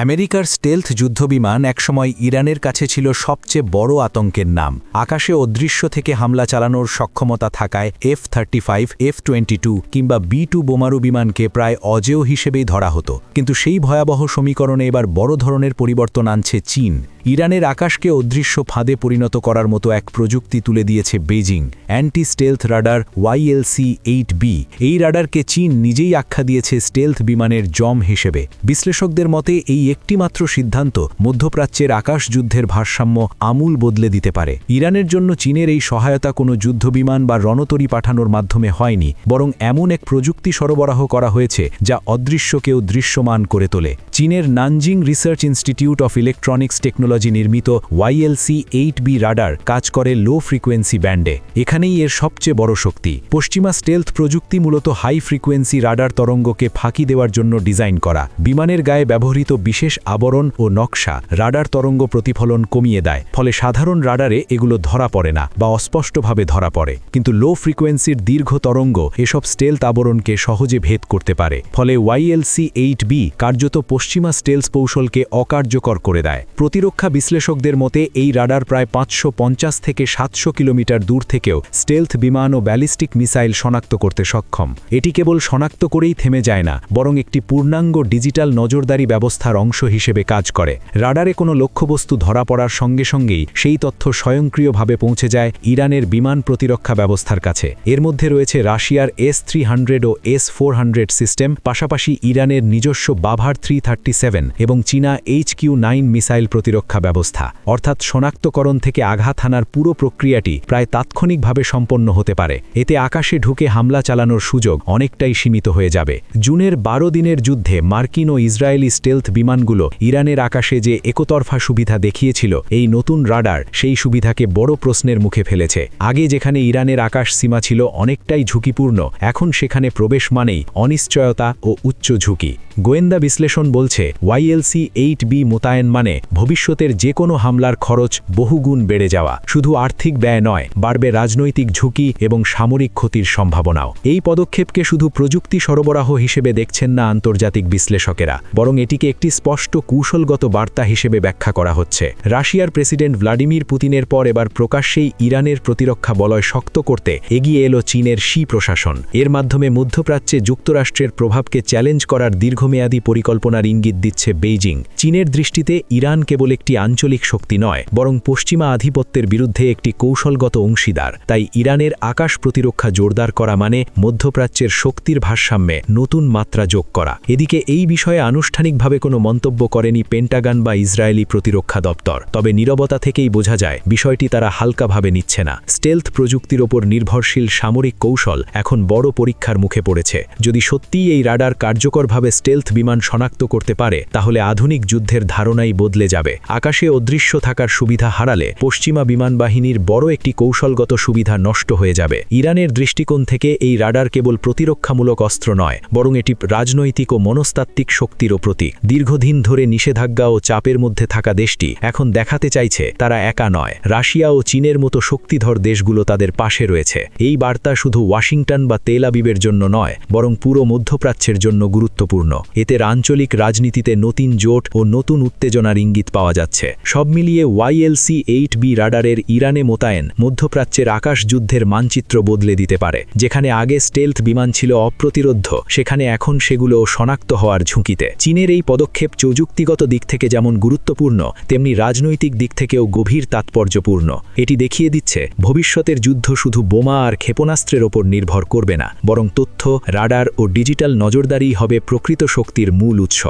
আমেরিকার স্টেলথ যুদ্ধবিমান একসময় ইরানের কাছে ছিল সবচেয়ে বড় আতঙ্কের নাম। আকাশে অদৃশ্য থেকে হামলা চালানোর সক্ষমতা থাকায় F-35, F-22 কিংবা B-2 বোমারু বিমানকে প্রায় অজেয় হিসেবেই ধরা হতো। কিন্তু সেই ভয়াবহ সমীকরণে এবার বড় ধরনের পরিবর্তন আনছে চীন। ইরানের আকাশকে অদৃশ্য ফাঁদে পরিণত করার মতো এক প্রযুক্তি তুলে দিয়েছে Beijing, anti stealth radar YLC-8B। এই রাডারকে চীন নিজেই আখ্যা দিয়েছে স্টেলথ বিমানের জম হিসেবে। বিশ্লেষকদের মতে এই একটিমাত্র সিদ্ধান্ত মধ্যপ্রাচ্যের আকাশ যুদ্ধের ভারসাম্য আমূল বদলে দিতে পারে। ইরানের জন্য চীনের এই সহায়তা কোনো যুদ্ধবিমান বা রণতরী পাঠানোর মাধ্যমে হয়নি, বরং এমন এক প্রযুক্তি সরবরাহ করা হয়েছে যা অদৃশ্যকেও দৃশ্যমান করে তোলে। চীনের Nanjing research institute of electronics technology নির্মিত YLC-8B রাডার কাজ করে লো ফ্রিকোয়েন্সি ব্যান্ডে। এখানেই এর সবচেয়ে বড় শক্তি। পশ্চিমা স্টেলথ প্রযুক্তি মূলত হাই ফ্রিকোয়েন্সি রাডার তরঙ্গকে ফাঁকি দেওয়ার জন্য ডিজাইন করা। বিমানের গায়ে ব্যবহৃত বিশেষ আবরণ ও নকশা রাডার তরঙ্গ প্রতিফলন কমিয়ে দেয়, ফলে সাধারণ রাডারে এগুলো ধরা পড়ে না বা অস্পষ্টভাবে ধরা পড়ে। কিন্তু লো ফ্রিকোয়েন্সির দীর্ঘ তরঙ্গ এসব স্টেলথ আবরণকে সহজে ভেদ করতে পারে, ফলে YLC-8B কার্যত পশ্চিমা স্টেলথ কৌশলকে অকার্যকর করে দেয়। প্রতিরক্ষা বিশ্লেষকদের মতে এই রাডার প্রায় 550 থেকে 700 কিলোমিটার দূর থেকেও স্টেলথ বিমান ও ব্যালিস্টিক মিসাইল শনাক্ত করতে সক্ষম। এটি কেবল শনাক্ত করেই থেমে যায় না, বরং একটি পূর্ণাঙ্গ ডিজিটাল নজরদারি ব্যবস্থার অংশ হিসেবে কাজ করে। রাডারে কোনো লক্ষ্যবস্তু ধরা পড়ার সঙ্গে সঙ্গেই সেই তথ্য স্বয়ংক্রিয়ভাবে পৌঁছে যায় ইরানের বিমান প্রতিরক্ষা ব্যবস্থার কাছে। এর মধ্যে রয়েছে রাশিয়ার S-300 ও S-400 সিস্টেম, পাশাপাশি ইরানের নিজস্ব বাভার 337 এবং চীনা HQ-9 মিসাইল প্রতিরক্ষা ব্যবস্থা। অর্থাৎ শনাক্তকরণ থেকে আঘাত হানার পুরো প্রক্রিয়াটি প্রায় তাৎক্ষণিকভাবে সম্পন্ন হতে পারে। এতে আকাশে ঢুকে হামলা চালানোর সুযোগ অনেকটাই সীমিত হয়ে যাবে। জুনের 12 দিনের যুদ্ধে মার্কিন ও ইসরায়েলি স্টেলথ বিমানগুলো ইরানের আকাশে যে একতরফা সুবিধা দেখিয়েছিল, এই নতুন রাডার সেই সুবিধাকে বড় প্রশ্নের মুখে ফেলেছে। আগে যেখানে ইরানের আকাশ সীমা ছিল অনেকটাই ঝুঁকিপূর্ণ, এখন সেখানে প্রবেশ মানেই অনিশ্চয়তা ও উচ্চ ঝুঁকি। গোয়েন্দা বিশ্লেষণ বলছে YLC-8B মোতায়েন মানে ভবিষ্যতের যে কোনো হামলার খরচ বহুগুণ বেড়ে যাওয়া। শুধু আর্থিক ব্যয় নয়, বাড়বে রাজনৈতিক ঝুঁকি এবং সামরিক ক্ষতির সম্ভাবনাও। এই পদক্ষেপকে শুধু প্রযুক্তি সরবরাহ হিসেবে দেখছেন না আন্তর্জাতিক বিশ্লেষকেরা, বরং এটিকে একটি স্পষ্ট কৌশলগত বার্তা হিসেবে ব্যাখ্যা করা হচ্ছে। রাশিয়ার প্রেসিডেন্ট ভ্লাদিমির পুতিনের পর এবার প্রকাশ্যেই ইরানের প্রতিরক্ষা বলয় শক্ত করতে এগিয়ে এলো চীনের শি প্রশাসন। এর মাধ্যমে মধ্যপ্রাচ্যে যুক্তরাষ্ট্রের প্রভাবকে চ্যালেঞ্জ করার দীর্ঘমেয়াদী পরিকল্পনার ইঙ্গিত দিচ্ছে বেইজিং। চীনের দৃষ্টিতে ইরান কেবল একটি আঞ্চলিক শক্তি নয়, বরং পশ্চিমা আধিপত্যের বিরুদ্ধে একটি কৌশলগত অংশীদার। তাই ইরানের আকাশ প্রতিরক্ষা জোরদার করা মানে মধ্যপ্রাচ্যের শক্তির ভারসাম্যে নতুন মাত্রা যোগ করা। এদিকে এই বিষয়ে আনুষ্ঠানিকভাবে কোনো মন্তব্য করেনি পেন্টাগন বা ইসরায়েলি প্রতিরক্ষা দপ্তর, তবে নীরবতা থেকেই বোঝা যায় বিষয়টি তারা হালকাভাবে নিচ্ছে না। স্টেলথ প্রযুক্তির ওপর নির্ভরশীল সামরিক কৌশল এখন বড় পরীক্ষার মুখে পড়েছে। যদি সত্যিই এই রাডার কার্যকরভাবে স্টেলথ বিমান শনাক্ত করতে পারে, তাহলে আধুনিক যুদ্ধের ধারণাই বদলে যাবে। আকাশে অদৃশ্য থাকার সুবিধা হারালে পশ্চিমা বিমান বাহিনীর বড় একটি কৌশলগত সুবিধা নষ্ট হয়ে যাবে। ইরানের দৃষ্টিকোণ থেকে এই রাডার কেবল প্রতিরক্ষামূলক অস্ত্র নয়, বরং এটি রাজনৈতিক ও মনস্তাত্ত্বিক শক্তিরও প্রতীক। দীর্ঘদিন ধরে নিষেধাজ্ঞা ও চাপের মধ্যে থাকা দেশটি এখন দেখাতে চাইছে তারা একা নয়। রাশিয়া ও চীনের মতো শক্তিধর দেশগুলো তাদের পাশে রয়েছে। এই বার্তা শুধু ওয়াশিংটন বা তেল আবিবের জন্য নয়, বরং পুরো মধ্যপ্রাচ্যের জন্য গুরুত্বপূর্ণ। এতে আঞ্চলিক রাজনীতিতে নতুন জোট ও নতুন উত্তেজনার ইঙ্গিত পাওয়া যাচ্ছে। সব মিলিয়ে YLC-8B রাডারের ইরানে মোতায়েন মধ্যপ্রাচ্যের আকাশ যুদ্ধের মানচিত্র বদলে দিতে পারে। যেখানে আগে স্টেলথ বিমান ছিল অপ্রতিরোধ্য, সেখানে এখন সেগুলো শনাক্ত হওয়ার ঝুঁকিতে। চীনের এই পদক্ষেপ প্রযুক্তিগত দিক থেকে যেমন গুরুত্বপূর্ণ, তেমনি রাজনৈতিক দিক থেকেও গভীর তাৎপর্যপূর্ণ। এটি দেখিয়ে দিচ্ছে ভবিষ্যতের যুদ্ধ শুধু বোমা আর ক্ষেপণাস্ত্রের ওপর নির্ভর করবে না, বরং তথ্য, রাডার ও ডিজিটাল নজরদারি হবে প্রকৃত শক্তির মূল উৎস।